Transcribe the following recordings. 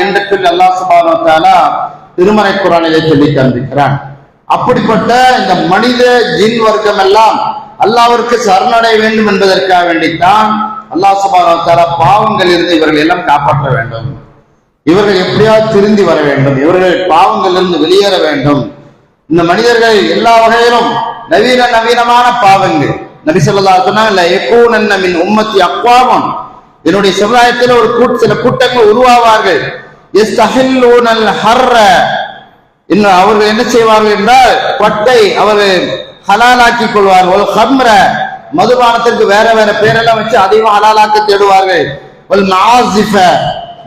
என்று சொல்லி அல்லாஹ் சுப்ஹானஹு வ தஆலா திருமறை குர்ஆனிலே சொல்லி காண்பிக்கிறான். அப்படிப்பட்ட இந்த மனித ஜின் வர்க்கம் எல்லாம் அல்லாஹ்விற்கு சரணடைய வேண்டும் என்பதற்காக வேண்டித்தான் அல்லாஹ் சுப்ஹானஹு வ தஆலா பாவங்களில் இருந்து இவர்கள் எல்லாம் காப்பாற்ற வேண்டும். இவர்கள் எப்படியாவது திருந்தி வர வேண்டும், இவர்கள் பாவங்களிலிருந்து வெளியேற வேண்டும். இந்த மனிதர்கள் எல்லா வகையிலும் நவீனமான பாவங்கள், நபி ஸல்லல்லாஹு அலைஹி வஸல்லம் ல யகூனன்ன மின் உம்மத்தி அக்வாமன், என்னுடைய சமுதாயத்தில் ஒரு சில கூட்டங்கள் உருவாவார்கள். யஸ்தஹில்லூனல் ஹர்ர, இன்னும் அவர்கள் என்ன செய்வார்கள் என்றால் பட்டை அவர்கள் ஹலாலாக்கிக் கொள்வார்கள். ஹம்ர, மதுபானத்திற்கு வேற வேற பேரெல்லாம் வச்சு அதையும் ஹலாலாக்க தேடுவார்கள். மாசிஃப,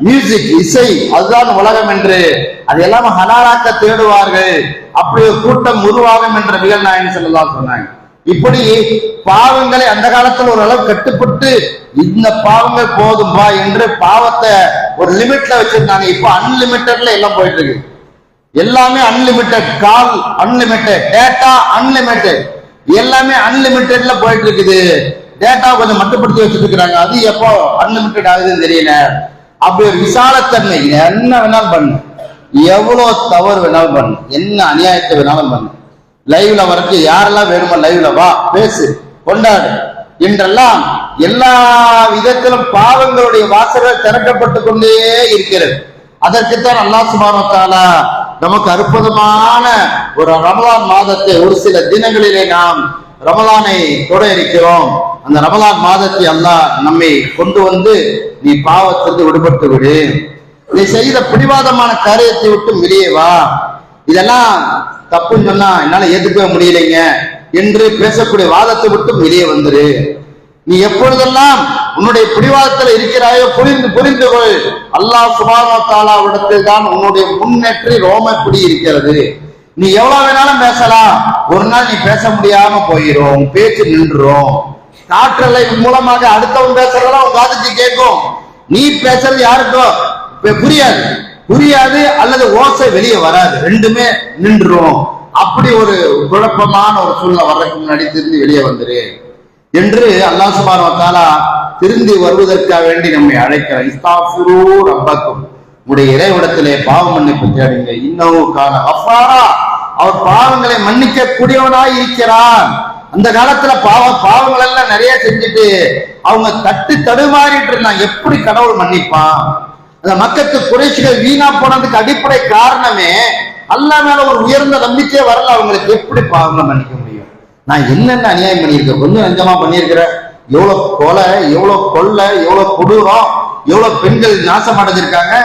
மியூசிக், இசை, அதுதான் உலகம் என்று அதையெல்லாம் ஹலாலாக்க தேடுவார்கள். அப்படி ஒரு கூட்டம் உருவாகும் என்ற நிகழ் நாயகம் ஸல்லல்லாஹு அலைஹி சொன்னாங்க. இப்படி பாவங்களை அந்த காலத்தில் ஓரளவு கட்டுப்பட்டு இந்த பாவங்கள் போதும்பா என்று பாவத்தை ஒரு லிமிட்ல வச்சிருந்தாங்க. இப்போ அன்லிமிட்டட்ல எல்லாம் போயிட்டு இருக்கு. எல்லாமே அன்லிமிட்டட், கால் அன்லிமிட்டட், டேட்டா அன்லிமிட்டட், எல்லாமே அன்லிமிட்டட்ல போயிட்டு இருக்குது. டேட்டா கொஞ்சம் மட்டுப்படுத்தி வச்சுட்டு இருக்கிறாங்க. அது எப்போ அன்லிமிட்டட் ஆகுதுன்னு தெரியல. அப்படி ஒரு விசாலத்தன்மை, என்ன வேணாலும் பண்ணு, எவ்வளவு தவறு வேணாலும் பண்ணு, என்ன அநியாயத்தை வேணாலும் பண்ணு, லைவ்ல வரக்கு யாரெல்லாம் வேணுமோ லைவ்ல வா, பேசு, கொண்டாடு என்றெல்லாம் எல்லா விதத்திலும் பாவங்களுடைய வாசல்கள் திறக்கப்பட்டு கொண்டே இருக்கிறது. அதற்குத்தான் அல்லாஹ் சுப்ஹானஹு வ தஆலா நமக்கு அற்புதமான ஒரு ரமலான் மாதத்தை, ஒரு சில தினங்களிலே நாம் ரமலானை தொட இருக்கிறோம். அந்த ரமலான் மாதத்தை அல்லாஹ் நம்மை கொண்டு வந்து நீ பாவத்திலிருந்து விடுபட்டு விடு, நீ செய்த பிடிவாதமான காரியத்தை விட்டு வெளியே வா, இதெல்லாம் தப்புன்னு சொன்னா என்னால ஏத்துக்கவே முடியலைங்க என்று பேசக்கூடிய வாதத்தை விட்டு வெளியே வந்துரு. நீ எப்பொழுதெல்லாம் உன்னுடைய பிடிவாதத்தில் இருக்கிறாயோ புரிந்து கொள், அல்லாஹ் சுப்ஹானஹு வ தஆலாவிடத்தில் தான் உன்னுடைய முன்னேற்றி ரோமப்பிடி இருக்கிறது. நீ எவ்வளவு வேணாலும் பேசலாம், ஒரு நாள் நீ பேச முடியாம போயிரும், பேச்சு நின்றுரும். காற்றலை மூலமாக அடுத்தவன் பேசுறதெல்லாம் உன் காதுக்கு கேட்கும், நீ பேசுறது யாருக்கோ புரியாது அல்லது ஓசை வெளியே வராது, ரெண்டுமே நின்றுரும். அப்படி ஒரு குழப்பமான ஒரு சூழ்நிலை வர்றதுக்கு முன்னாடி திரும்பி வெளியே வந்துரு என்று அல்லாஹ் சுப்ஹானஹு வ தஆலா திருந்தி வருவதற்காக வேண்டி நம்மை அழைக்கிறார். இஸ்தாஃபிரு ரப்பக்கும், உடைய இறைவிடத்திலே பாவ மன்னிப்பு தேடுங்க. இன்னஹு கான கஃபாரா, அவர் பாவங்களை மன்னிக்க கூடியவனாய் இருக்கிறான். அந்த காலத்துல பாவங்கள் எல்லாம் நிறைய செஞ்சுட்டு அவங்க தடுமாறிட்டு இருந்தாங்க. எப்படி கடவுள் மன்னிப்பான்? அந்த மக்கத்து குறைஷிகள் வீணா போனதுக்கு அடிப்படை காரணமே அல்லாஹ் மேல ஒரு உயர்ந்த நம்பிக்கையே வரல. அவங்களுக்கு எப்படி பாவங்களை மன்னிக்க முடியும்? நான் என்னென்ன அநியாயம் பண்ணியிருக்கேன், கொஞ்சம் நஞ்சமா பண்ணியிருக்கிறேன், எவ்வளவு கொலை, எவ்வளவு கொள்ளை, எவ்வளவு கொடூரம், எவ்வளவு பெண்கள் நாசம் அடைஞ்சிருக்காங்க,